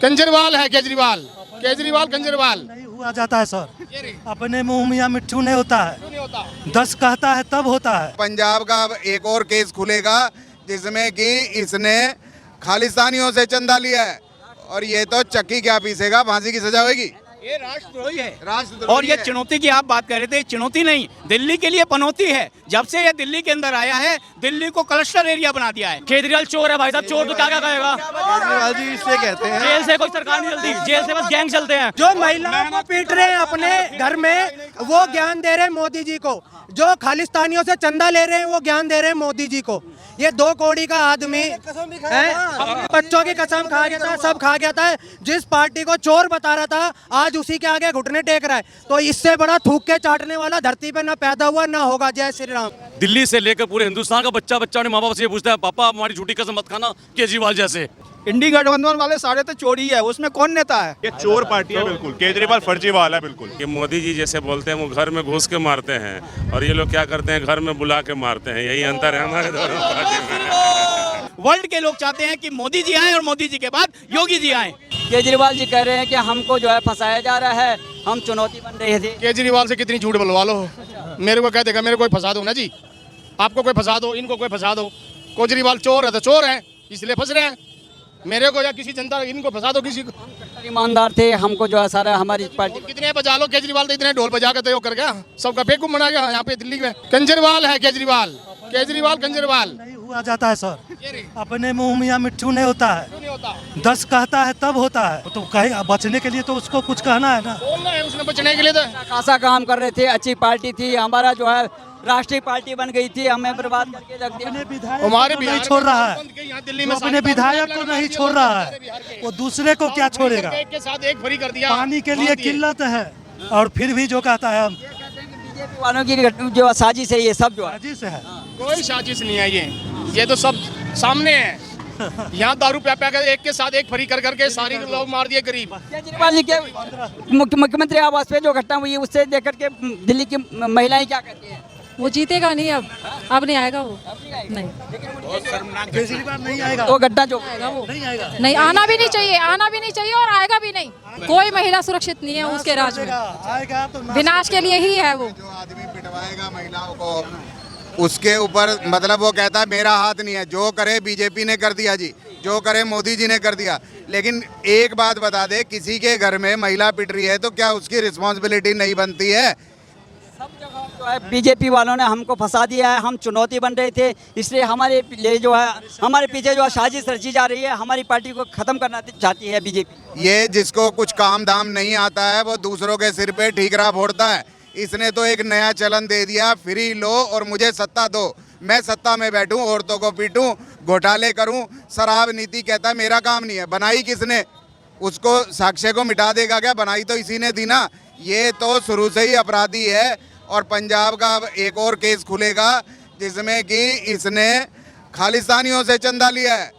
केजरीवाल है, केजरीवाल केजरीवाल केजरीवाल नहीं हुआ जाता है सर, अपने मुंह मियाँ मिट्ठू नहीं होता है, 10 कहता है तब होता है। पंजाब का अब एक और केस खुलेगा जिसमें कि इसने खालिस्तानियों से चंदा लिया है और ये तो चक्की क्या पीसेगा, फांसी की सजा होगी। ये राष्ट्रद्रोही है। राष्ट्रद्रोही और ये है। चुनौती की आप बात कर रहे थे, चुनौती नहीं, दिल्ली के लिए पनौती है। जब से ये दिल्ली के अंदर आया है, दिल्ली को क्लस्टर एरिया बना दिया है। केजरीवाल चोर है भाई साहब, चोर तो क्या क्या कहेगा। केजरीवाल जी इससे कहते हैं, जेल से कोई सरकार नहीं चलती, जेल से बस गैंग चलते हैं। जो महिलाओं को पीट रहे हैं अपने घर में, वो ज्ञान दे रहे हैं मोदी जी को। जो खालिस्तानियों से चंदा ले रहे हैं, वो ज्ञान दे रहे हैं मोदी जी को। ये 2 कौड़ी का आदमी है, बच्चों की कसम खा गया था, सब खा गया था। जिस पार्टी को चोर बता रहा था, आज उसी के आगे घुटने टेक रहा है। तो इससे बड़ा थूक के चाटने वाला धरती पे ना पैदा हुआ ना होगा। जय श्री राम। दिल्ली से लेकर पूरे हिंदुस्तान का बच्चा बच्चा माँ बाप से ये पूछता है, पापा आप हमारी झूठी कसम मत खाना केजरीवाल जैसे। इंडी गठबंधन वाले सारे तो चोरी है, उसमें कौन नेता है? ये चोर पार्टी है बिल्कुल, केजरीवाल फर्जीवाला है बिल्कुल। कि मोदी जी जैसे बोलते हैं वो घर में घुस के मारते हैं और ये लोग क्या करते हैं, घर में बुला के मारते हैं। यही अंतर है हमारे दोनों पार्टी में। वर्ल्ड के लोग चाहते हैं कि मोदी जी आए और मोदी जी के बाद योगी जी आए। केजरीवाल जी कह रहे हैं कि हमको जो है फंसाया जा रहा है, हम चुनौती बन रहे थे। केजरीवाल से कितनी झूठ बुलवा लो, मेरे को कह देगा मेरे कोई फंसा दो ना जी, आपको कोई फंसा दो, इनको कोई फंसा दो। केजरीवाल चोर है तो चोर है, इसलिए फंस रहे हैं। मेरे को या किसी जनता, इनको फंसा दो किसी को। ईमानदार थे, हमको जो है सारा हमारी पार्टी। कितने बजा लो, केजरीवाल तो इतने ढोल बजा के तय कर गया, सबका बेवकूफ बना गया यहाँ पे दिल्ली में। केजरीवाल है, केजरीवाल केजरीवाल केजरीवाल नहीं हुआ जाता है सर, अपने मुंह मियाँ मिट्ठू नहीं होता है, 10 कहता है तब होता है। तो कहे बचने के लिए तो उसको कुछ कहना है ना, बोलना है उसने बचने के लिए। तो खासा काम कर रहे थे, अच्छी पार्टी थी, हमारा जो है राष्ट्रीय पार्टी बन गई थी, हमें बर्बाद करके रख दिया। हमारे नहीं छोड़ रहा है, दिल्ली में अपने विधायक को नहीं छोड़ रहा है, वो दूसरे को क्या छोड़ेगा। एक के साथ एक फ्री कर दिया। पानी के लिए किल्लत है और फिर भी जो कहता है हम बीजेपी वालों की जो साजिश है, ये सब जो है साजिश है। कोई साजिश नहीं है, ये तो सब सामने है। यहाँ दारू प्या कर एक के साथ एक फ्री कर करके सारी लोग मार दिए गरीब। केजरीवाल जी के मुख्यमंत्री आवास पे जो घटना हुई, उससे देख करके दिल्ली की महिलाएं क्या कहती हैं? वो जीतेगा नहीं, अब नहीं आएगा वो, नहीं केजरीवाल नहीं आएगा, वो गड्ढा जो आएगा वो नहीं आएगा, नहीं, आना भी नहीं चाहिए, आना भी नहीं चाहिए और आएगा भी नहीं। कोई महिला सुरक्षित नहीं है उसके राज में, आएगा तो विनाश के लिए ही है वो। जो आदमी पिटवाएगा महिलाओं को, उसके ऊपर मतलब वो कहता है मेरा हाथ नहीं है। जो करे बीजेपी ने कर दिया जी, जो करे मोदी जी ने कर दिया। लेकिन एक बात बता दे, किसी के घर में महिला पिट रही है तो क्या उसकी रिस्पॉन्सिबिलिटी नहीं बनती है? सब जगह जो है बीजेपी वालों ने हमको फंसा दिया है, हम चुनौती बन रहे थे, इसलिए हमारे लिए जो है हमारे पीछे जो है साजिश रची जा रही है, हमारी पार्टी को खत्म करना चाहती है बीजेपी। ये जिसको कुछ काम धाम नहीं आता है वो दूसरों के सिर पे ठीकरा फोड़ता है। इसने तो एक नया चलन दे दिया, फ्री लो और मुझे सत्ता दो, मैं सत्ता में बैठूं, औरतों को पीटूं, घोटाले करूं। शराब नीति कहता है मेरा काम नहीं है। बनाई किसने? उसको साक्ष्य को मिटा देगा क्या? बनाई तो इसी ने दी ना। ये तो शुरू से ही अपराधी है। और पंजाब का अब एक और केस खुलेगा जिसमें कि इसने खालिस्तानियों से चंदा लिया है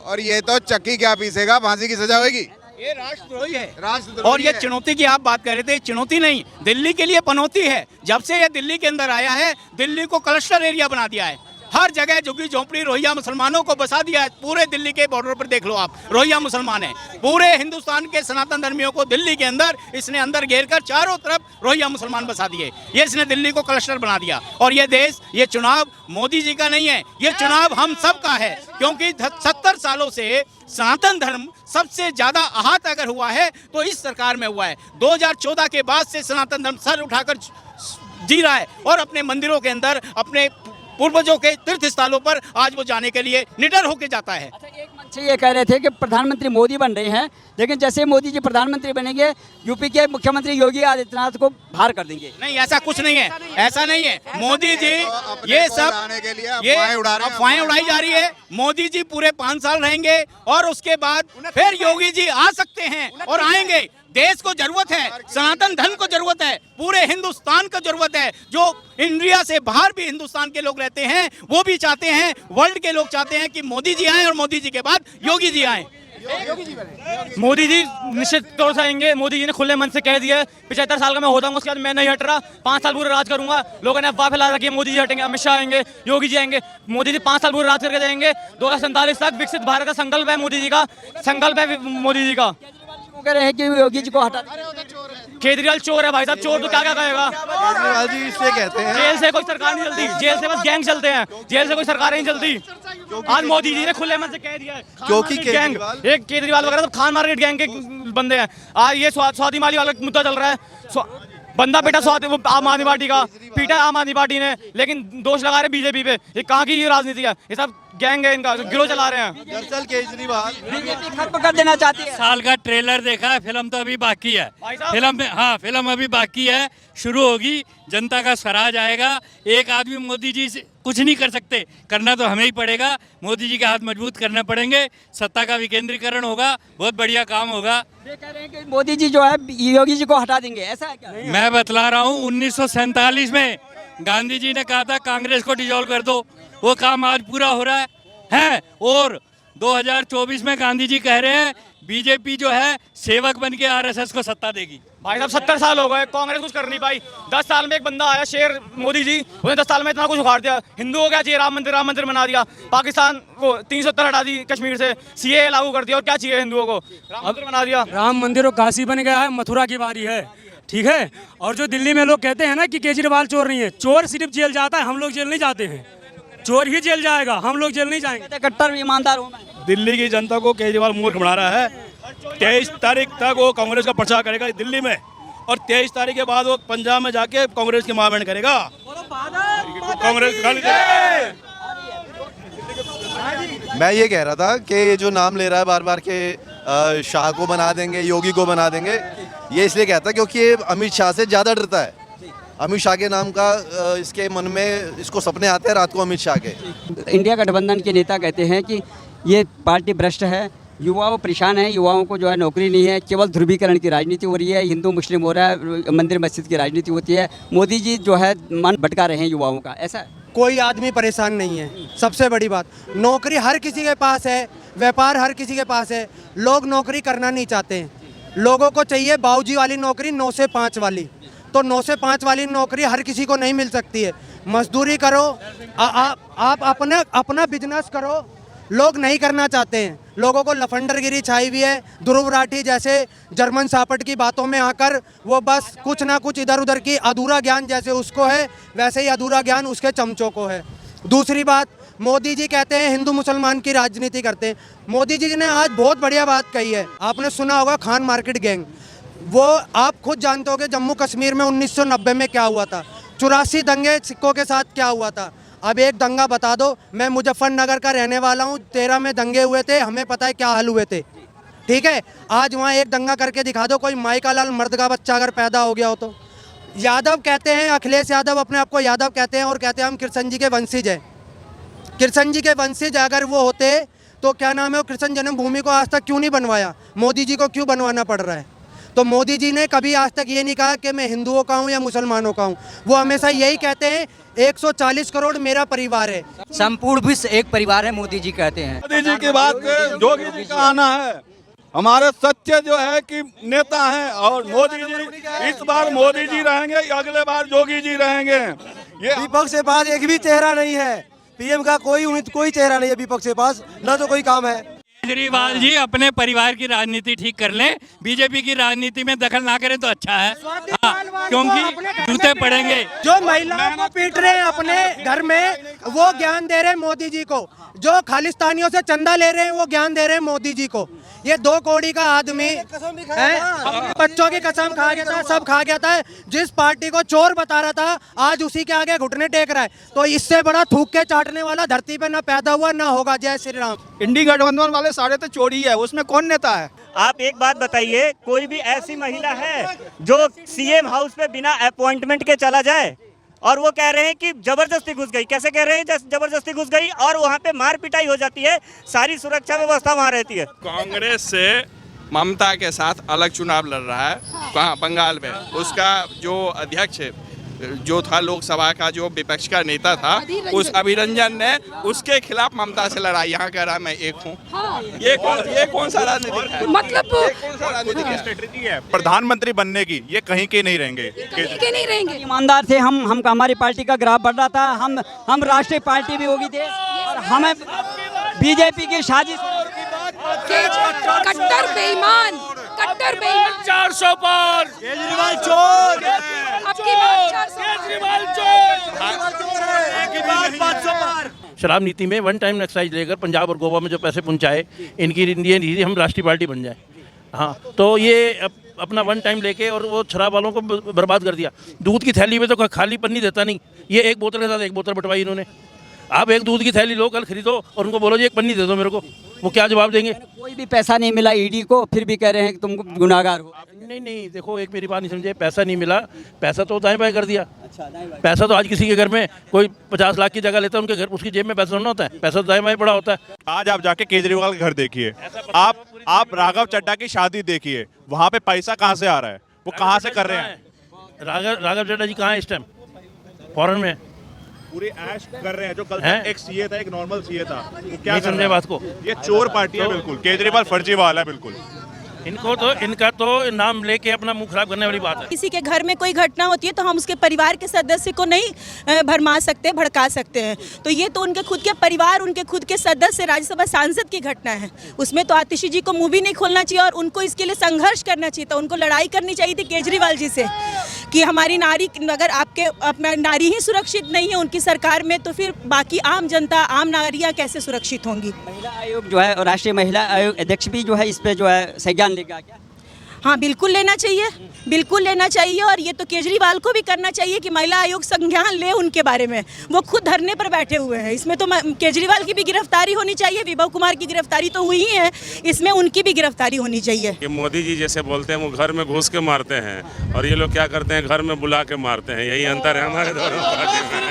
और ये तो चक्की क्या पीसेगा, फांसी की सजा होगी। ये राष्ट्रद्रोही है। राष्ट्रद्रोही और ये है। चुनौती की आप बात कर रहे थे, चुनौती नहीं, दिल्ली के लिए पनौती है। जब से ये दिल्ली के अंदर आया है, दिल्ली को क्लस्टर एरिया बना दिया है। हर जगह झुग्गी झोंपड़ी रोहिंग्या मुसलमानों को बसा दिया है। पूरे दिल्ली के बॉर्डर पर देख लो आप, रोहिंग्या मुसलमान हैं। पूरे हिंदुस्तान के सनातन धर्मियों को दिल्ली के अंदर इसने अंदर घेर कर चारों तरफ रोहिंग्या मुसलमान बसा दिए। ये इसने दिल्ली को क्लस्टर बना दिया। और ये देश, ये चुनाव मोदी जी का नहीं है, ये चुनाव हम सब का है। क्योंकि 70 सालों से सनातन धर्म सबसे ज्यादा आहत अगर हुआ है तो इस सरकार में हुआ है। 2014 के बाद से सनातन धर्म सर उठाकर जी रहा है और अपने मंदिरों के अंदर, अपने पूर्वजों के तीर्थ स्थलों पर आज वो जाने के लिए निडर होकर जाता है। अच्छा, एक मंच से ये कह रहे थे कि प्रधानमंत्री मोदी बन रहे हैं, लेकिन जैसे मोदी जी प्रधानमंत्री बनेंगे, यूपी के मुख्यमंत्री योगी आदित्यनाथ को बाहर कर देंगे। नहीं, ऐसा कुछ नहीं है, ऐसा नहीं है। मोदी जी ये सब ये अफवाहें उड़ाई जा रही है। मोदी जी पूरे 5 साल रहेंगे और उसके बाद फिर योगी जी आ सकते हैं और आएंगे। देश को जरूरत है, सनातन धर्म को जरूरत है, पूरे हिंदुस्तान को जरूरत है। जो इंडिया से बाहर भी हिंदुस्तान के लोग रहते हैं वो भी चाहते हैं, वर्ल्ड के लोग चाहते हैं कि मोदी जी आए और मोदी जी के बाद योगी जी आए। मोदी जी निश्चित तौर से आएंगे। मोदी जी ने खुले मन से कह दिया है 75 साल का मैं होता हूँ, उसके बाद मैं नहीं हट रहा, 5 साल पूरे राज करूंगा। लोगों ने अफवाह फैला रखी है मोदी जी हटेंगे, अमित शाह आएंगे, योगी जी आएंगे। मोदी जी 5 साल पूरे राज करके जाएंगे। 2047 तक विकसित भारत का संकल्प है मोदी जी का, संकल्प है मोदी जी का। कह रहे हैं कि योगी जी को हटा, केजरीवाल चोर है भाई साहब, चोर तो क्या क्या कहेगा। केजरीवाल जी इसलिए कहते हैं। जेल से कोई सरकार नहीं चलती, जेल से बस गैंग चलते हैं, जेल से कोई सरकार नहीं चलती। आज मोदी जी ने खुले मन से कह दिया है क्योंकि गैंग, एक केजरीवाल वगैरह सब खान मार्केट गैंग के बंदे हैं। आज ये स्वाति माली वाला मुद्दा चल रहा है, बंदा पीटा आम आदमी पार्टी का, पीटा आम आदमी पार्टी ने, लेकिन दोष लगा रहे बीजेपी पे। ये कहाँ की ये राजनीति है, ये सब गैंग है इनका, गिरोह चला रहे हैं। दरअसल केजरीवाल बीजेपी खत्म कर देना चाहती है। साल का ट्रेलर देखा है, फिल्म तो अभी बाकी है। फिल्म में हाँ, फिल्म अभी बाकी है, शुरू होगी, जनता का स्वराज आएगा। एक आदमी मोदी जी से कुछ नहीं कर सकते, करना तो हमें ही पड़ेगा। मोदी जी के हाथ मजबूत करने पड़ेंगे, सत्ता का विकेंद्रीकरण होगा, बहुत बढ़िया काम होगा। ये कह रहे हैं कि मोदी जी जो है योगी जी को हटा देंगे, ऐसा है क्या? मैं बतला रहा हूँ, 1947 में गांधी जी ने कहा था कांग्रेस को डिसॉल्व कर दो, वो काम आज पूरा हो रहा है। और 2024 में गांधी जी कह रहे हैं बीजेपी जो है सेवक बन के आरएसएस को सत्ता देगी। भाई साहब 70 साल हो गए, कांग्रेस कुछ कर नहीं पाई। 10 साल में एक बंदा आया शेर मोदी जी, उसने 10 साल में इतना कुछ उखाड़ दिया। हिंदुओं क्या चाहिए, राम मंदिर बना दिया, पाकिस्तान को 370 हटा दी कश्मीर से, सीए लागू कर दिया, और क्या चाहिए हिंदुओं को, राम मंदिर बना दिया। राम मंदिर और काशी बन गया है, मथुरा की बारी है, ठीक है। और जो दिल्ली में लोग कहते हैं ना कि केजरीवाल चोर नहीं है, चोर सिर्फ जेल जाता है, हम लोग जेल नहीं जाते हैं। चोर ही जेल जाएगा, हम लोग जेल नहीं जाएंगे। कट्टर ईमानदार हूं मैं। दिल्ली की जनता को केजरीवाल मूर्ख बना रहा है। 23 तारीख तक वो कांग्रेस का प्रचार करेगा दिल्ली में, और 23 तारीख के बाद वो पंजाब में जाके कांग्रेस की महामंडल करेगा। कांग्रेस मैं ये कह रहा था कि ये जो नाम ले रहा है बार बार के शाह को बना देंगे, योगी को बना देंगे, ये इसलिए कहता है क्योंकि ये अमित शाह से ज़्यादा डरता है। अमित शाह के नाम का इसके मन में, इसको सपने आते हैं रात को अमित शाह के। इंडिया गठबंधन के नेता कहते हैं कि ये पार्टी भ्रष्ट है, युवाओं परेशान है, युवाओं को जो है नौकरी नहीं है, केवल ध्रुवीकरण की राजनीति हो रही है, हिंदू मुस्लिम हो रहा है, मंदिर मस्जिद की राजनीति होती है। मोदी जी जो है मन भटका रहे हैं युवाओं का, ऐसा है। कोई आदमी परेशान नहीं है। सबसे बड़ी बात, नौकरी हर किसी के पास है, व्यापार हर किसी के पास है, लोग नौकरी करना नहीं चाहते हैं। लोगों को चाहिए बाबूजी वाली नौकरी, 9 से 5 वाली। तो 9 से 5 वाली नौकरी हर किसी को नहीं मिल सकती है। मजदूरी करो, आप अपना बिजनेस करो, लोग नहीं करना चाहते हैं। लोगों को लफंडरगिरी छाई हुई है। ध्रुव राठी जैसे जर्मन सापट की बातों में आकर वो बस कुछ ना कुछ इधर उधर की अधूरा ज्ञान जैसे उसको है, वैसे ही अधूरा ज्ञान उसके चमचों को है। दूसरी बात, मोदी जी कहते हैं हिंदू मुसलमान की राजनीति करते हैं। मोदी जी ने आज बहुत बढ़िया बात कही है, आपने सुना होगा खान मार्केट गैंग। वो आप खुद जानते हो कि जम्मू कश्मीर में 1990 में क्या हुआ था, 84 दंगे सिखों के साथ क्या हुआ था। अब एक दंगा बता दो, मैं मुजफ्फरनगर का रहने वाला हूँ, 13 में दंगे हुए थे, हमें पता है क्या हल हुए थे, ठीक है। आज वहाँ एक दंगा करके दिखा दो, कोई माई का लाल मर्द का बच्चा अगर पैदा हो गया हो तो। यादव कहते हैं, अखिलेश यादव अपने आप को यादव कहते हैं और कहते हैं हम कृष्ण जी के वंशज हैं। कृष्ण जी के वंशज अगर वो होते तो क्या नाम है, वो कृष्ण जन्मभूमि को आज तक क्यों नहीं बनवाया, मोदी जी को क्यों बनवाना पड़ रहा है। तो मोदी जी ने कभी आज तक ये नहीं कहा कि मैं हिंदुओं का हूँ या मुसलमानों का हूँ, वो हमेशा यही कहते हैं 140 करोड़ मेरा परिवार है, संपूर्ण विश्व एक परिवार है, मोदी जी कहते हैं। मोदी जी की बात योगी जी का आना है। हमारे सच्चे जो है कि नेता हैं, और मोदी जी इस बार मोदी जी रहेंगे, अगले बार योगी जी रहेंगे। ये विपक्ष के पास एक भी चेहरा नहीं है, पीएम का कोई चेहरा नहीं है विपक्ष के पास, ना तो कोई काम है। केजरीवाल जी अपने परिवार की राजनीति ठीक कर लें, बीजेपी की राजनीति में दखल ना करें तो अच्छा है। हाँ, क्योंकि जूते पड़ेंगे। जो महिलाओं को पीट रहे हैं अपने घर में, वो ज्ञान दे रहे हैं मोदी जी को। जो खालिस्तानियों से चंदा ले रहे हैं, वो ज्ञान दे रहे हैं मोदी जी को। ये 2 कौड़ी का आदमी है, बच्चों की कसम खा गया था, सब खा गया था। जिस पार्टी को चोर बता रहा था, आज उसी के आगे घुटने टेक रहा है। तो इससे बड़ा थूक के चाटने वाला धरती पे ना पैदा हुआ ना होगा। जय श्री राम। इंडी गठबंधन वाले सारे तो चोरी है, उसमें कौन नेता है। आप एक बात बताइए, कोई भी ऐसी महिला है जो सीएम हाउस पे बिना अपॉइंटमेंट के चला जाए, और वो कह रहे हैं कि जबरदस्ती घुस गई। कैसे कह रहे हैं जबरदस्ती घुस गई, और वहाँ पे मार पिटाई हो जाती है, सारी सुरक्षा व्यवस्था वहाँ रहती है। कांग्रेस से ममता के साथ अलग चुनाव लड़ रहा है, कहाँ, बंगाल में। उसका जो अध्यक्ष है जो था लोकसभा का जो विपक्ष का नेता था उस अभिरंजन ने उसके खिलाफ ममता से लड़ाई। यहाँ कह रहा मैं एक हूँ। ये कौन सा राजनीतिक है? मतलब कौन सा राजनीतिक है? स्ट्रेटेजी है प्रधानमंत्री बनने की, ये कहीं के नहीं रहेंगे। नहीं रहेंगे। ईमानदार थे हम हमारी पार्टी का ग्राफ बढ़ रहा था। हम राष्ट्रीय पार्टी भी होगी थे और हमें बीजेपी की साजिश। कट्टर बेईमान 400 पार केजरीवाल चोर, आपकी बात 500 पार। शराब नीति में वन टाइम एक्साइज लेकर पंजाब और गोवा में जो पैसे पहुंचाए, इनकी ये नीति हम राष्ट्रीय पार्टी बन जाए। हाँ, तो ये अपना वन टाइम लेके और वो शराब वालों को बर्बाद कर दिया। दूध की थैली में तो खाली पन्नी देता नहीं, ये एक बोतल के साथ एक बोतल बंटवाई इन्होंने। आप एक दूध की थैली लो, कल खरीदो और उनको बोलो जी एक पन्नी दे दो मेरे को, वो क्या जवाब देंगे? कोई भी पैसा नहीं मिला ईडी को, फिर भी कह रहे हैं कि तुम गुनाहगार हो। नहीं, देखो एक मेरी बात नहीं समझे, पैसा नहीं मिला, पैसा तो दाएं बाएं कर दिया। पैसा तो आज किसी के घर में कोई 50 लाख की जगह लेता है, उनके घर उसकी जेब में पैसा नहीं होता है, पैसा तो दाएं बाएं पड़ा होता है। आज आप जाके केजरीवाल के घर देखिए, आप राघव चड्ढा की शादी देखिए, वहाँ पे पैसा कहाँ से आ रहा है, वो कहाँ से कर रहे हैं? राघव चड्ढा जी कहाँ है इस टाइम? फॉरेन में पूरी ऐश कर रहे हैं। जो कल तक एक सीए था, एक नॉर्मल सीए था, वो क्या समझे बात को? ये चोर पार्टी है बिल्कुल, केजरीवाल फर्जीवाल है बिल्कुल। इनका तो नाम लेके अपना मुंह खराब करने वाली बात है। किसी के घर में कोई घटना होती है तो हम उसके परिवार के सदस्य को नहीं भरमा सकते, भड़का सकते हैं। तो ये तो उनके खुद के परिवार, उनके खुद के सदस्य, राज्यसभा सांसद की घटना है। उसमें तो आतिशी जी को मुंह भी नहीं खोलना चाहिए और उनको इसके लिए संघर्ष करना चाहिए था। उनको लड़ाई करनी चाहिए थी केजरीवाल जी से कि हमारी नारी, अगर अपना नारी ही सुरक्षित नहीं है उनकी सरकार में, तो फिर बाकी आम जनता, आम नारियाँ कैसे सुरक्षित होंगी? महिला आयोग जो है, राष्ट्रीय महिला आयोग अध्यक्ष भी जो है इस पे जो है संज्ञान लेगा क्या? हाँ, बिल्कुल लेना चाहिए, बिल्कुल लेना चाहिए। और ये तो केजरीवाल को भी करना चाहिए कि महिला आयोग संज्ञान ले उनके बारे में। वो खुद धरने पर बैठे हुए हैं। इसमें तो केजरीवाल की भी गिरफ्तारी होनी चाहिए, विभव कुमार की गिरफ्तारी तो हुई ही है, इसमें उनकी भी गिरफ्तारी होनी चाहिए। कि मोदी जी जैसे बोलते हैं वो घर में घुस के मारते हैं और ये लोग क्या करते हैं, घर में बुला के मारते हैं। यही अंतर है हमारे दोनों पार्टी में।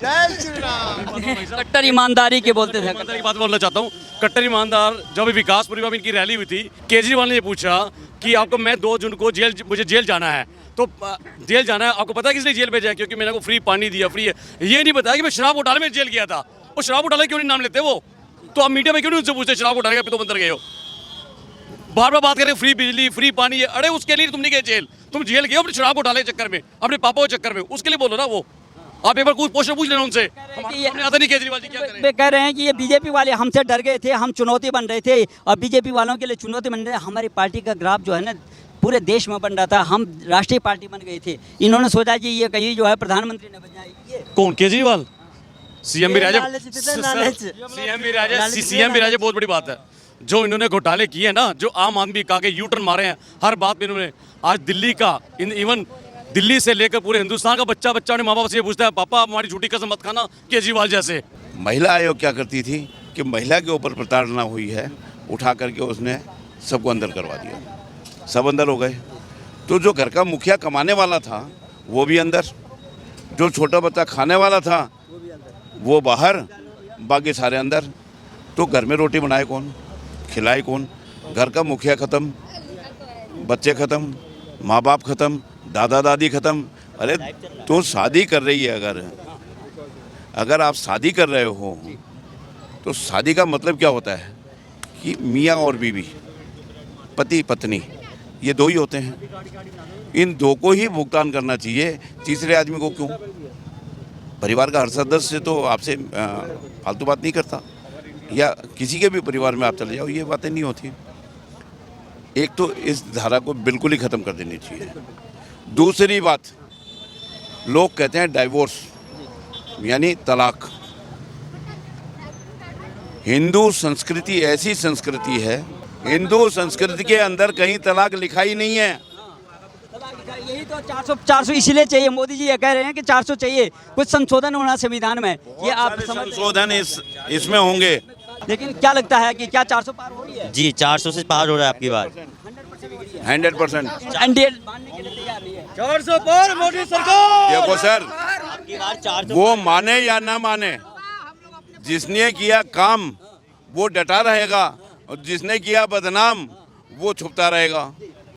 कट्टर ईमानदारी के बोलते थे। कट्टर की बात बोलना चाहता हूँ। कट्टर ईमानदार, जब विकासपुरी में इनकी रैली हुई थी, केजरीवाल ने ये पूछा कि आपको मैं 2 जून को मुझे जेल जाना है, तो जेल जाना है, आपको पता है किस लिए जेल भेजा है? क्योंकि मैंने आपको फ्री पानी दिया, फ्री है। ये नहीं बताया कि मैं शराब घोटाले में जेल गया था। वो शराब घोटाले क्यों नहीं नाम लेते वो? तो आप मीडिया में क्यों नहीं उनसे पूछते शराब घोटाले का तो अंदर गए हो? बार बार बात करें फ्री बिजली, फ्री पानी है। अरे उसके लिए तुम नहीं गए जेल, तुम जेल गए अपने शराब घोटाले के चक्कर में, अपने पापा के चक्कर में। उसके लिए बोलो ना वो। आप एक बार कुछ क्वेश्चन पूछ लेना उनसे। आता नहीं केजरीवाल जी क्या करें? वे कह रहे हैं कि ये बीजेपी वाले हमसे डर गए थे, हम चुनौती बन रहे थे और बीजेपी वालों के लिए चुनौती बन रहे। हमारी पार्टी का ग्राफ जो है ना पूरे देश में बन रहा था, हम राष्ट्रीय पार्टी बन गए थे। इन्होंने सोचा कि ये कहीं जो है प्रधानमंत्री न बन जाए। कौन? केजरीवाल? सीएम भी राजे, सीएम भी राजे। बहुत बड़ी बात है जो इन्होंने घोटाले किए हैं ना, जो आम आदमी का यू टर्न मारे हैं हर बात में इन्होंने। आज दिल्ली का, इवन दिल्ली से लेकर पूरे हिंदुस्तान का बच्चा अपने माँ बाप से ये पूछता है, पापा आप हमारी झूठी कसम मत खाना, केजरीवाल जैसे। महिला आयोग क्या करती थी कि महिला के ऊपर प्रताड़ना हुई है, उठा करके उसने सबको अंदर करवा दिया, सब अंदर हो गए। तो जो घर का मुखिया कमाने वाला था वो भी अंदर, जो छोटा बच्चा खाने वाला था वो बाहर, बाकी सारे अंदर। तो घर में रोटी बनाए कौन, खिलाए कौन? घर का मुखिया ख़त्म, बच्चे ख़त्म, माँ बाप ख़त्म, दादा दादी ख़त्म। अरे तो शादी कर रही है, अगर आप शादी कर रहे हो तो शादी का मतलब क्या होता है कि मियाँ और बीवी, पति पत्नी, ये 2 ही होते हैं। इन 2 को ही भुगतान करना चाहिए, तीसरे आदमी को क्यों? परिवार का हर सदस्य तो आपसे फालतू बात नहीं करता, या किसी के भी परिवार में आप चले जाओ, ये बातें नहीं होती। एक तो इस धारा को बिल्कुल ही ख़त्म कर देनी चाहिए। दूसरी बात, लोग कहते हैं डाइवोर्स यानी तलाक। हिंदू संस्कृति ऐसी संस्कृति है, हिंदू संस्कृति के अंदर कहीं तलाक लिखा ही नहीं है। यही तो 400 इसलिए चाहिए। मोदी जी ये कह रहे हैं कि 400 चाहिए, कुछ संशोधन होना संविधान में। ये आप संशोधन इसमें होंगे, लेकिन क्या लगता है कि क्या 400 पार हो रही है? जी 400 से पार हो रहा है आपकी बात। 100%। 400 पार मोदी सरकार। देखो सर, वो माने या ना माने, जिसने किया काम वो डटा रहेगा और जिसने किया बदनाम वो छुपता रहेगा।